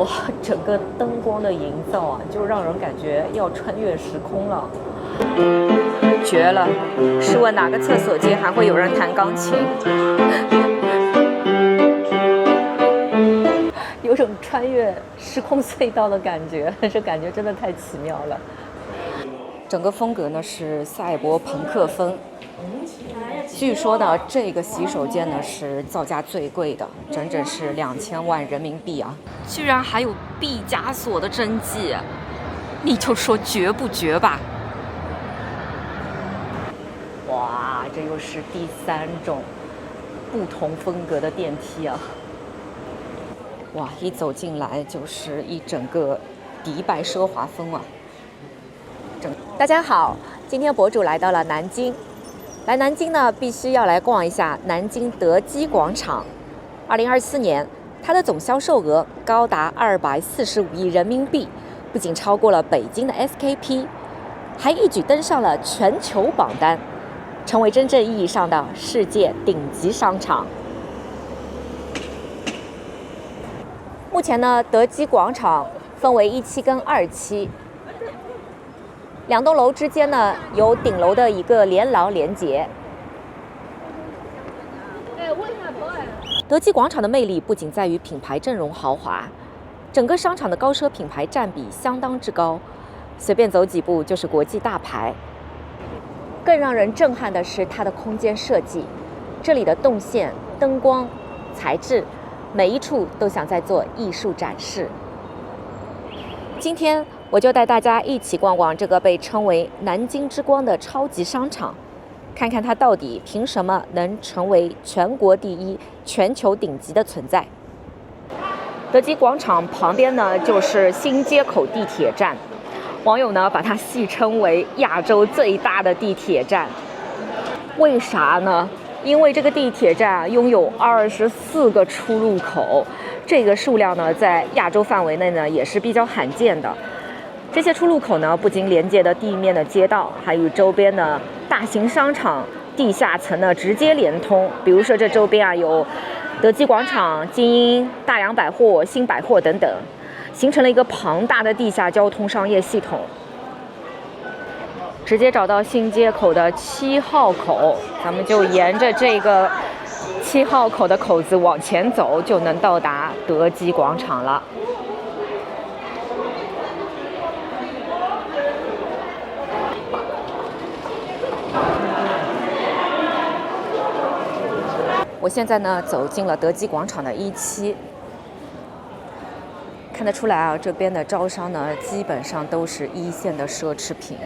哇，整個燈光的營造啊，就讓人感覺要穿越時空了，絕了！試問哪個廁所間還會有人彈鋼琴？有種穿越時空隧道的感覺，這感覺真的太奇妙了。整個風格呢是賽博朋克風。據說呢，這個洗手間呢是造價最貴的，整整是2000萬人民幣啊！居然還有畢加索的真跡，你就說絕不絕吧？哇，這又是第3種不同風格的電梯啊！哇，一走進來就是一整個迪拜奢華風啊！大家好，今天博主來到了南京。來南京呢，必須要來逛一下南京德基廣場。2024年，它的總銷售額高達245億人民幣，不僅超過了北京的 SKP， 還一舉登上了全球榜單，成為真正意義上的世界頂級商場。目前呢，德基廣場分為1期跟2期。2棟樓之間呢，有頂樓的一個連廊連接。德基廣場的魅力不僅在於品牌陣容豪華，整個商場的高奢品牌佔比相當之高，隨便走幾步就是國際大牌。更讓人震撼的是它的空間設計，這裡的動線、燈光、材質，每一處都像在做藝術展示。今天我就帶大家一起逛逛這個被稱為南京之光的超級商場，看看它到底憑什麼能成為全國第一、全球頂級的存在。德基廣場旁邊呢，就是新街口地鐵站，網友呢把它戲稱為亞洲最大的地鐵站。為啥呢？因為這個地鐵站擁有24個出入口，這個數量呢在亞洲範圍內呢也是比較罕見的。這些出入口呢，不僅連接的地面的街道，還與周邊的大型商場地下層呢直接連通。比如說，這周邊啊有德基廣場、金鷹、大洋百貨、新百貨等等，形成了一個龐大的地下交通商業系統。直接找到新街口的7號口，咱們就沿着這個7號口的口子往前走，就能到達德基廣場了。我現在呢走進了德基廣場的1期，看得出來啊，這邊的招商呢基本上都是1線的奢侈品，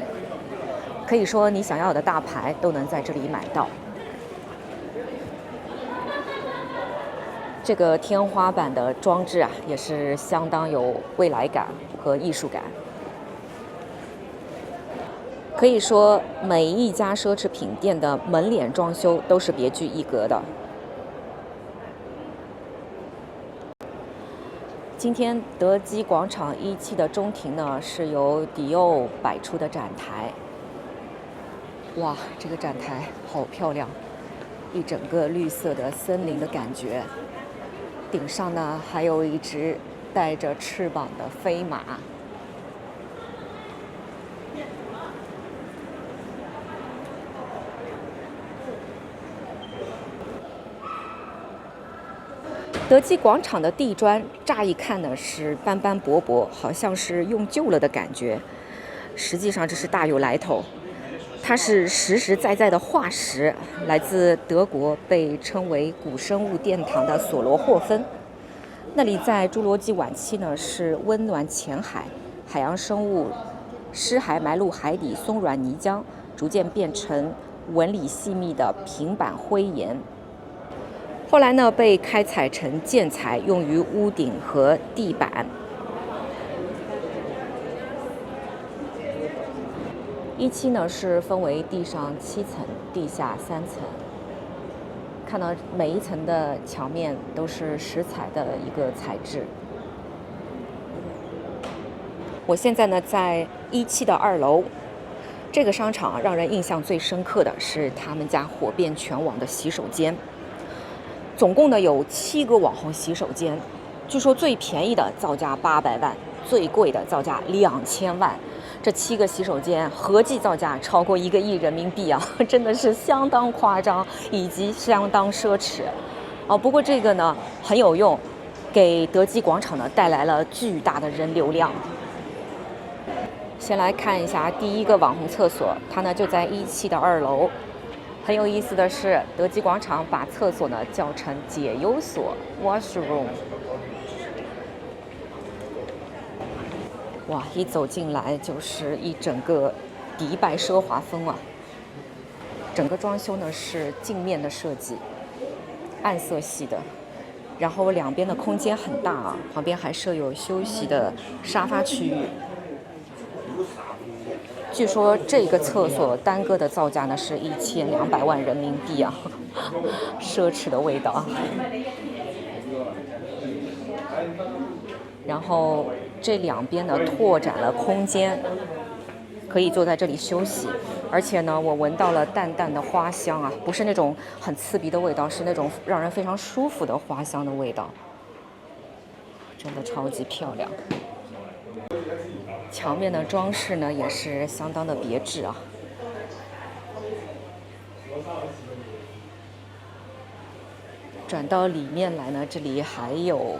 可以說你想要的大牌都能在這裡買到。這個天花板的裝置啊，也是相當有未來感和藝術感。可以說每一家奢侈品店的門臉裝修都是別具一格的。今天德基廣場1期的中庭呢，是由迪奧擺出的展台。哇，這個展台好漂亮，一整個綠色的森林的感覺。頂上呢，還有一隻帶着翅膀的飛馬。德基廣場的地磚，乍一看呢是斑斑駁駁，好像是用舊了的感覺。實際上這是大有來頭，它是實實在在的化石，來自德國被稱為古生物殿堂的索羅霍芬。那裡在侏羅紀晚期呢是溫暖淺海，海洋生物屍骸埋入海底鬆軟泥漿，逐漸變成紋理細密的平板灰岩。後來呢，被開採成建材，用於屋頂和地板。1期呢是分為地上7層，地下3層。看到每一層的牆面都是石材的一個材質。我現在呢在1期的2樓。這個商場讓人印象最深刻的是他們家火遍全網的洗手間。總共呢有7個網紅洗手間，據說最便宜的造價800万，最貴的造價2000万。這7个洗手间合計造價超過1個億人民幣啊，真的是相當誇張，以及相當奢侈。不過這個呢很有用，給德基廣場呢帶來了巨大的人流量。先來看一下第一個網紅廁所，它呢就在17的2樓。很有意思的是，德基廣場把廁所呢叫成解憂所 （washroom）。哇，一走進來就是一整個迪拜奢華風啊！整個裝修呢是鏡面的設計，暗色系的，然後兩邊的空間很大啊，旁邊還設有休息的沙發區域。據說這個廁所單個的造價呢是1200萬人民幣啊，奢侈的味道。然後這兩邊呢拓展了空間，可以坐在這裡休息。而且呢，我聞到了淡淡的花香啊，不是那種很刺鼻的味道，是那種讓人非常舒服的花香的味道，真的超級漂亮。牆面的裝飾呢也是相當的別緻啊。轉到裡面來呢，這裡還有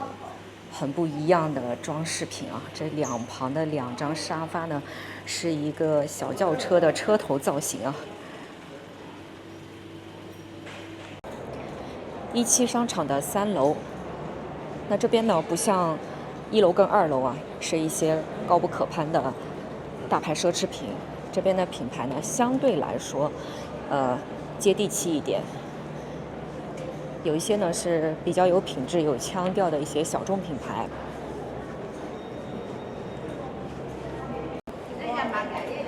很不一樣的裝飾品啊！這兩旁的2張沙發呢，是一個小轎車的車頭造型啊。17商場的3樓，那這邊呢不像1樓跟2樓啊，是一些高不可攀的大牌奢侈品。這邊的品牌呢，相對來說，接地氣一點。有一些呢是比較有品質、有腔調的一些小眾品牌。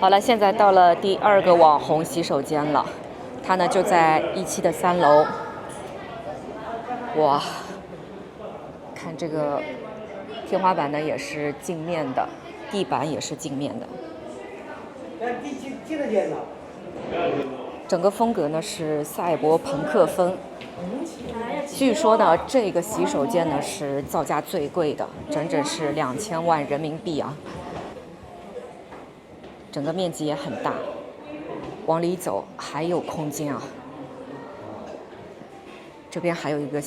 好了，現在到了第2個網紅洗手間了，它呢就在17的3樓。哇，看這個天花板呢也是鏡面的，地板也是鏡面的。整個風格呢是賽博朋克風。據說呢，這個洗手間呢是造價最貴的，整整是2000萬人民幣啊！整個面積也很大，往裡走還有空間啊。這邊還有一個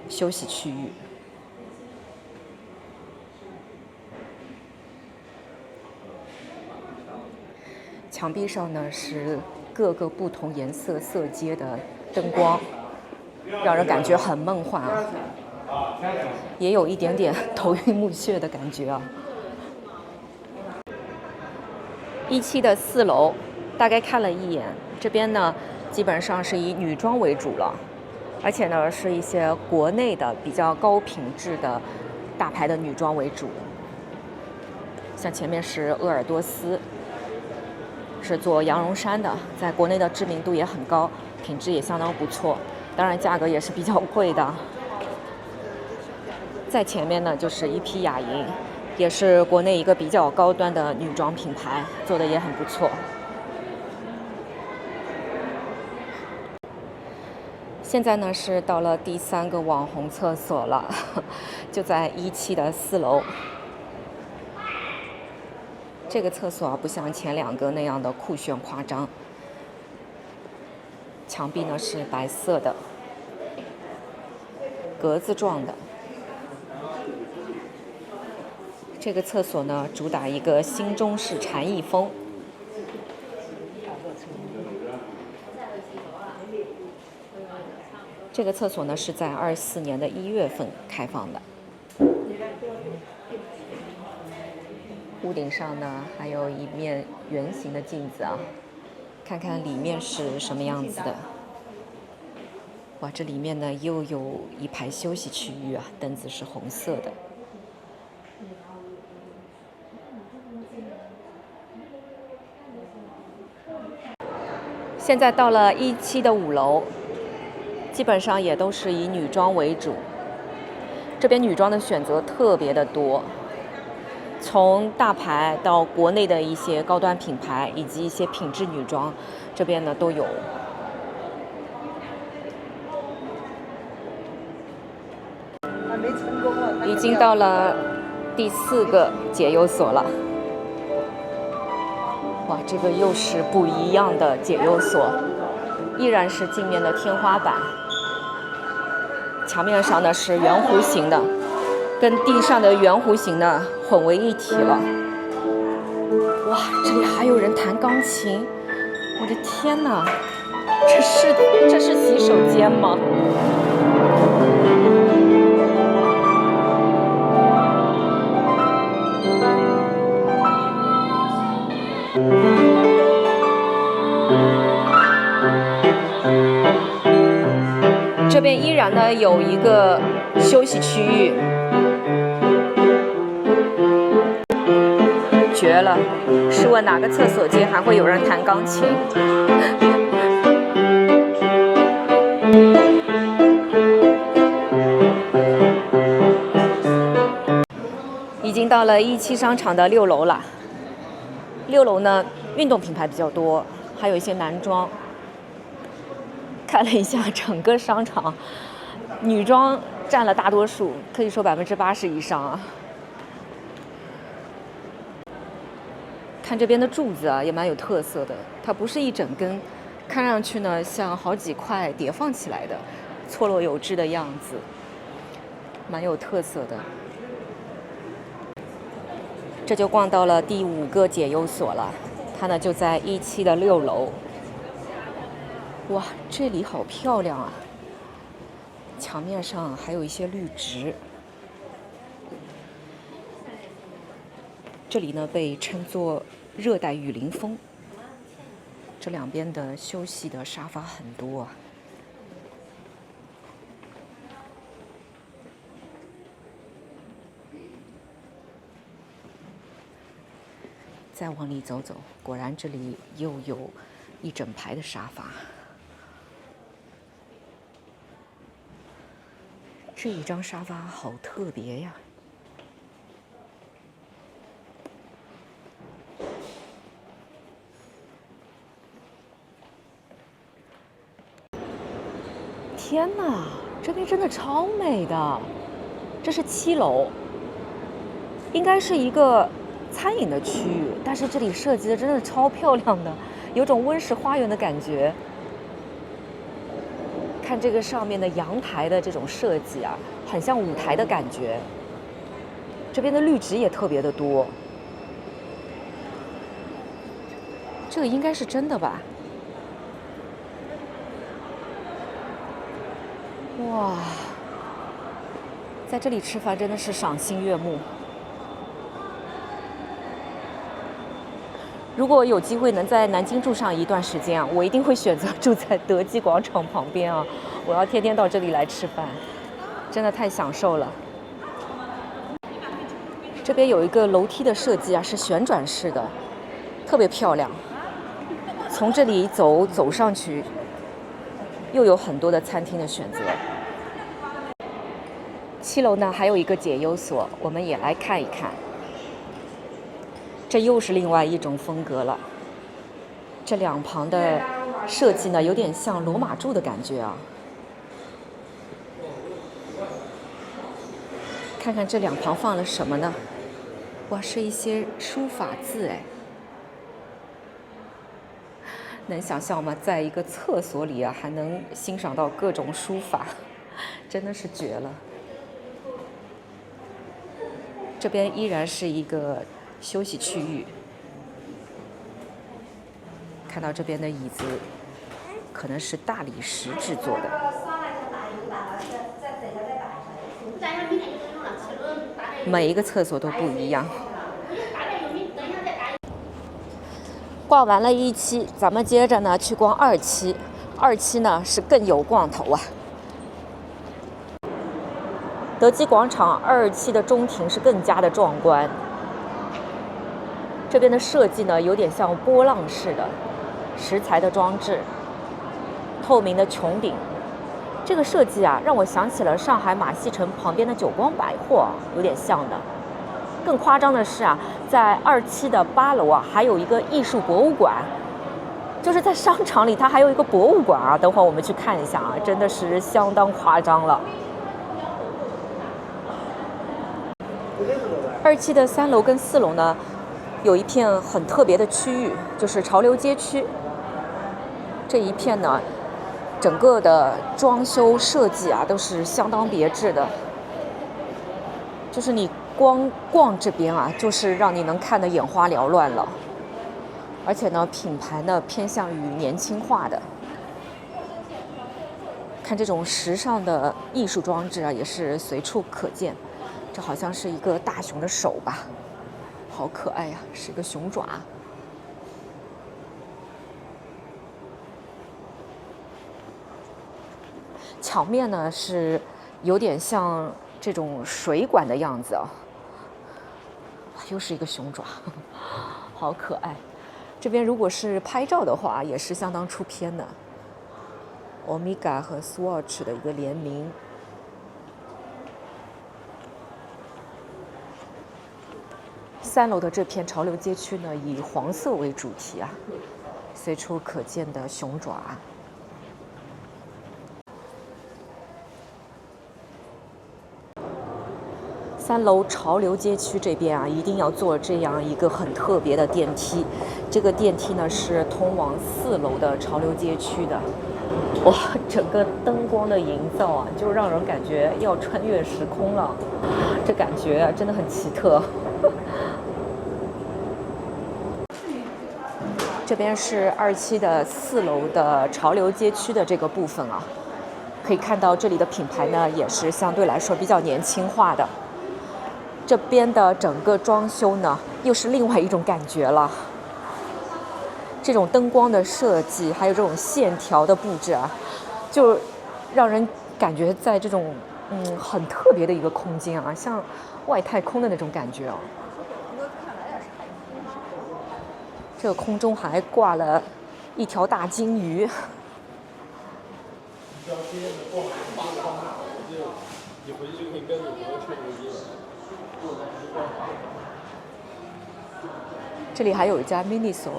休息區域。牆壁上呢是各個不同顏色色階的燈光，讓人感覺很夢幻啊，也有一點點頭暈目眩的感覺啊。17的4樓，大概看了一眼，這邊呢基本上是以女裝為主了，而且呢是一些國內的比較高品質的大牌的女裝為主，像前面是鄂爾多斯，是做羊絨衫的，在國內的知名度也很高，品質也相當不錯，當然價格也是比較貴的。在前面呢就是一批雅瑩，也是國內一個比較高端的女裝品牌，做的也很不錯。現在呢是到了第3個網紅廁所了，就在17的4樓。這個廁所不像前2個那樣的酷炫誇張，牆壁呢是白色的，格子狀的。這個廁所呢主打一個新中式禪意風。這個廁所呢是在24年的1月份開放的。屋頂上呢還有一面圓形的鏡子啊，看看裡面是什麼樣子的。哇，這裡面呢又有一排休息區域啊，燈子是紅色的。現在到了17的5樓，基本上也都是以女裝為主。這邊女裝的選擇特別的多，從大牌到國內的一些高端品牌，以及一些品質女裝，這邊呢都有。經到了第4個解憂所了。哇，这個又是不一樣的解憂所，依然是鏡面的天花板，牆面上呢是圓弧形的，跟地上的圓弧形呢混為一體了。哇，這裡還有人彈鋼琴，我的天哪，這是洗手間嗎？這邊依然呢有一個休息區域，絕了！試問哪個廁所間還會有人彈鋼琴？已經到了17商場的6樓了。6樓呢，運動品牌比較多，還有一些男裝。看了一下整個商場，女裝佔了大多數，可以說80%以上啊。看這邊的柱子啊，也蠻有特色的，它不是一整根，看上去呢像好幾塊疊放起來的，錯落有致的樣子，蠻有特色的。這就逛到了第5個解憂所了，它呢就在17的6樓。哇，這裡好漂亮啊！牆面上還有一些綠植。這裡呢被稱作熱帶雨林風。這兩邊的休息的沙發很多啊。再往裡走走，果然這裡又有一整排的沙發。這一張沙發好特別呀！天哪，這邊真的超美的！這是7樓，應該是一個餐飲的區域，但是這裡設計的真的超漂亮的，有種溫室花園的感覺。看這個上面的陽台的這種設計啊，很像舞台的感覺。這邊的綠植也特別的多。這個應該是真的吧？哇，在這裡吃飯真的是賞心悅目。如果我有機會能在南京住上一段時間啊，我一定會選擇住在德基廣場旁邊啊！我要天天到這裡來吃飯，真的太享受了。這邊有一個樓梯的設計啊，是旋轉式的，特別漂亮。從這裡走上去，又有很多的餐廳的選擇。7樓呢還有一個解憂所，我們也來看一看。這又是另外一種風格了。這兩旁的設計呢，有點像羅馬柱的感覺啊。看看這兩旁放了什麼呢？哇，是一些書法字哎。能想象嗎？在一個廁所裡啊，還能欣賞到各種書法，真的是絕了。這邊依然是一個休息區域，看到這邊的椅子，可能是大理石制作的。每一個廁所都不一樣。逛完了1期，咱們接着呢去逛2期。2期呢是更有逛頭啊。德基廣場2期的中庭是更加的壯觀。這邊的設計呢，有點像波浪式的石材的裝置，透明的穹頂。這個設計啊，讓我想起了上海馬戲城旁邊的久光百貨，有點像的。更誇張的是啊，在2期的8樓啊，還有一個藝術博物館，就是在商場裡，它還有一個博物館啊。等會兒我們去看一下啊，真的是相當誇張了。2期的3楼跟4楼呢，有一片很特別的區域，就是潮流街區。這一片呢，整個的裝修設計啊，都是相當別緻的。就是你光逛這邊啊，就是讓你能看得眼花繚亂了。而且呢，品牌呢偏向於年輕化的。看這種時尚的藝術裝置啊，也是隨處可見。這好像是一個大熊的手吧，好可愛呀，是一個熊爪。牆面呢是有點像這種水管的樣子啊，又是一個熊爪，好可愛。這邊如果是拍照的話，也是相當出片的。Omega 和 Swatch 的一個聯名。3樓的這片潮流街區呢，以黃色為主題啊，隨處可見的熊爪。3樓潮流街區這邊啊，一定要坐這樣一個很特別的電梯。這個電梯呢是通往4樓的潮流街區的。哇，整個燈光的營造啊，就讓人感覺要穿越時空了。這感覺啊，真的很奇特。這邊是2期的4樓的潮流街區的這個部分啊，可以看到這裡的品牌呢也是相對來說比較年輕化的。這邊的整個裝修呢又是另外一種感覺了。這種燈光的設計，還有這種線條的布置啊，就讓人感覺在這種很特別的一個空間啊，像外太空的那種感覺哦。這個空中還掛了一條大金魚。這裡還有一家 Miniso。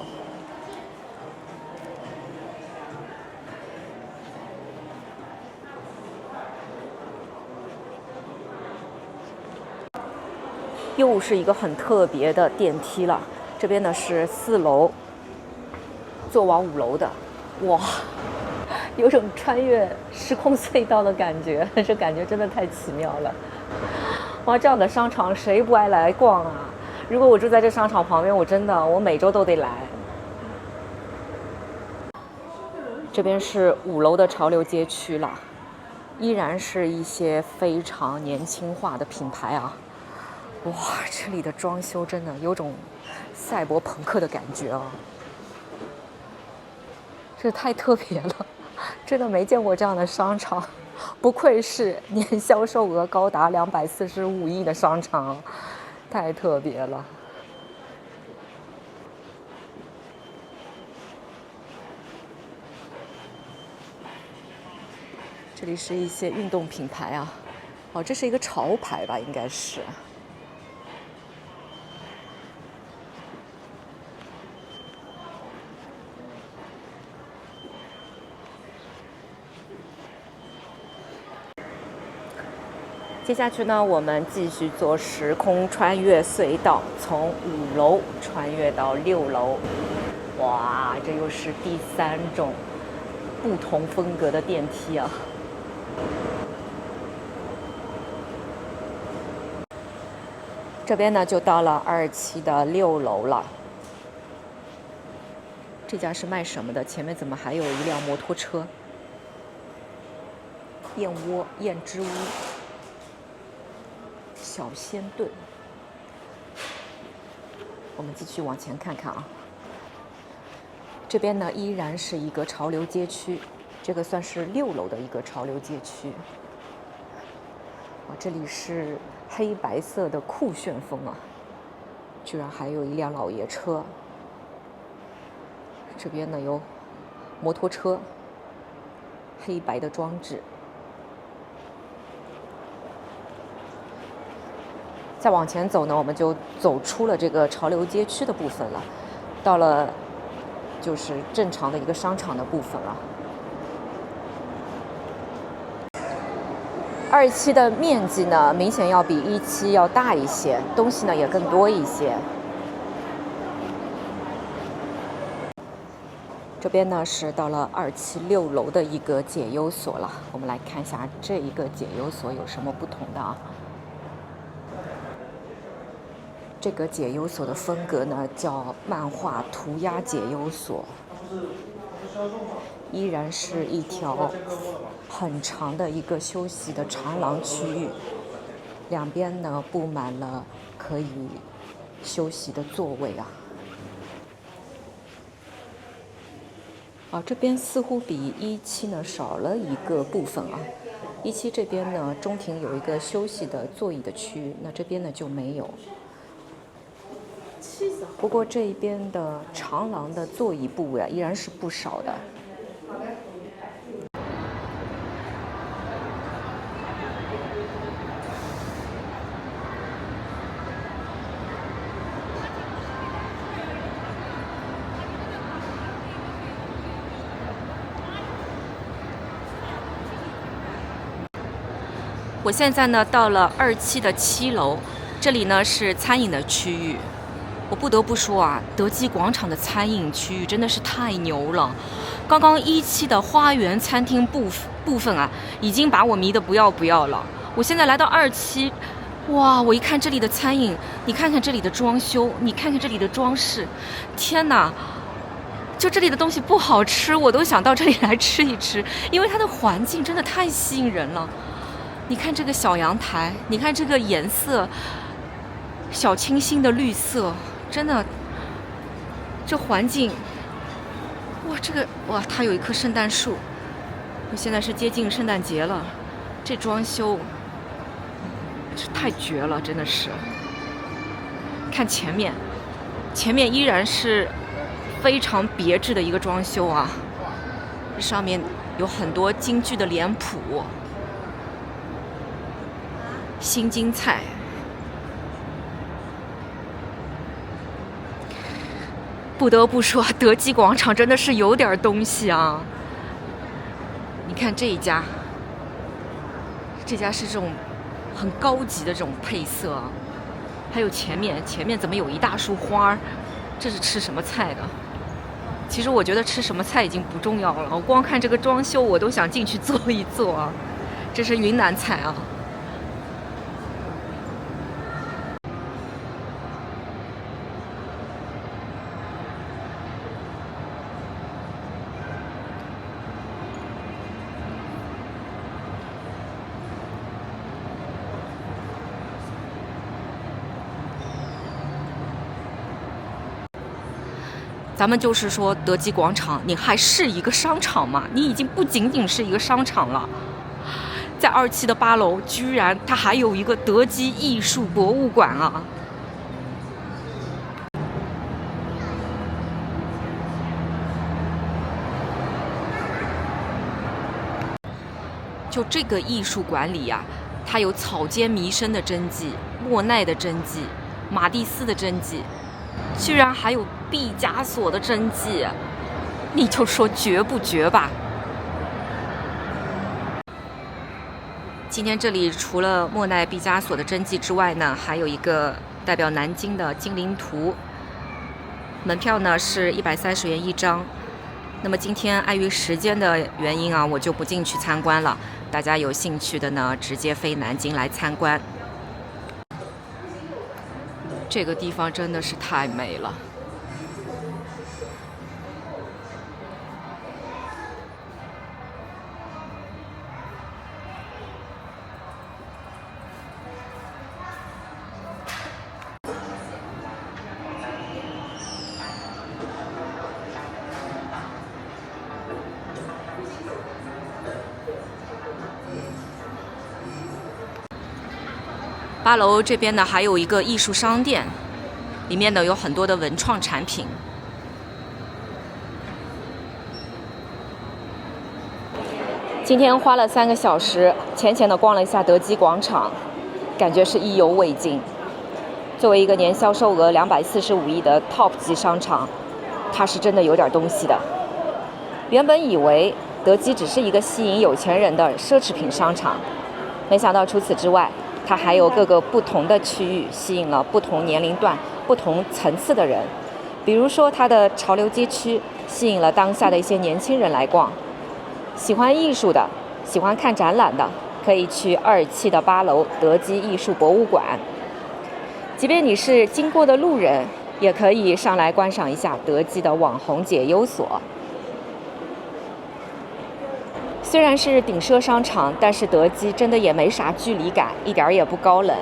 又是一個很特別的電梯了。這邊呢是4樓，坐往5樓的，哇，有種穿越時空隧道的感覺，這感覺真的太奇妙了。哇，這樣的商場誰不愛來逛啊？如果我住在這商場旁邊，我每周都得來。這邊是5樓的潮流街區了，依然是一些非常年輕化的品牌啊。哇，這裡的裝修真的有種賽博朋克的感覺啊！這太特別了，真的沒見過這樣的商場，不愧是年銷售額高達245億的商場，太特別了。這裡是一些運動品牌啊，哦，這是一個潮牌吧，應該是。接下去呢，我們繼續做時空穿越隧道，從5樓穿越到6樓。哇，這又是第3種不同風格的電梯啊！這邊呢，就到了2期的6樓了。這家是賣什麼的？前面怎麼還有一輛摩托車？燕窩、燕之屋。小仙炖，我們繼續往前看看啊。這邊呢依然是一個潮流街區，這個算是6樓的一個潮流街區。这裡是黑白色的酷炫風啊，居然還有一輛老爺車。這邊呢有摩托車，黑白的裝置。再往前走呢，我們就走出了這個潮流街區的部分了，到了就是正常的一個商場的部分了。27的面積呢，明顯要比17要大一些，東西呢也更多一些。這邊呢是到了276樓的一個解憂所了，我們來看一下這一個解憂所有什麼不同的啊。這個解憂所的風格呢叫漫畫塗鴉解憂所，依然是一條很長的一個休息的長廊區域，兩邊呢佈滿了可以休息的座位啊。這邊似乎比17呢少了一個部分啊。17這邊呢中庭有一個休息的座椅的區域，那這邊呢就沒有。不過這一邊的長廊的座椅部位啊依然是不少的。我現在呢到了27的7樓，這裡呢是餐飲的區域。我不得不說啊，德基廣場的餐飲區域真的是太牛了。剛剛17的花園餐廳部分啊，已經把我迷得不要不要了。我現在來到27，哇！我一看這裡的餐飲，你看看這裡的裝修，你看看這裡的裝飾，天哪！就這裡的東西不好吃，我都想到這裡來吃一吃，因為它的環境真的太吸引人了。你看這個小陽台，你看這個顏色，小清新的綠色，真的，這環境，哇，它有一棵聖誕樹，現在是接近聖誕節了，這裝修，這太絕了，真的是。看前面依然是非常別致的一個裝修啊，這上面有很多京劇的臉譜。新京菜，不得不說，德基廣場真的是有點東西啊。你看這一家，這家是這種很高級的這種配色，還有前面怎麼有一大束花？這是吃什麼菜的？其實我覺得吃什麼菜已經不重要了，我光看這個裝修，我都想進去坐一坐啊。這是雲南菜啊。咱们就是說，德基廣場，你還是一個商場嗎？你已經不僅僅是一個商場了。在27的8樓，居然它還有一個德基藝術博物館啊！就這個藝術館裡呀，它有草間彌生的真跡、莫奈的真跡、馬蒂斯的真跡。居然還有畢加索的真跡，你就說絕不絕吧？今天這裡除了莫奈、畢加索的真跡之外呢，還有一個代表南京的精靈圖。門票呢是130元一張。那麼今天礙於時間的原因啊，我就不進去參觀了。大家有興趣的呢，直接飛南京來參觀。這個地方真的是太美了。8樓這邊呢，還有一個藝術商店，裡面呢有很多的文創產品。今天花了3個小時，淺淺的逛了一下德基廣場，感覺是意猶未盡。作為一個年銷售額245億的 TOP 級商場，它是真的有點東西的。原本以為德基只是一個吸引有錢人的奢侈品商場。沒想到除此之外，它還有各個不同的區域，吸引了不同年齡段、不同層次的人。比如說，它的潮流街區吸引了當下的一些年輕人來逛，喜歡藝術的、喜歡看展覽的，可以去27的8樓德基藝術博物館。即便你是經過的路人，也可以上來觀賞一下德基的網紅解憂所。雖然是頂奢商場，但是德基真的也沒啥距離感，一點也不高冷。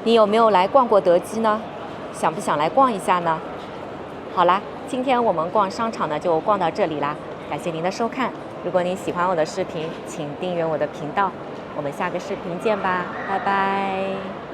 你有沒有來逛過德基呢？想不想來逛一下呢？好啦，今天我們逛商場呢就逛到這裡啦，感謝您的收看。如果您喜歡我的視頻，請訂閱我的頻道。我們下個視頻見吧，拜拜。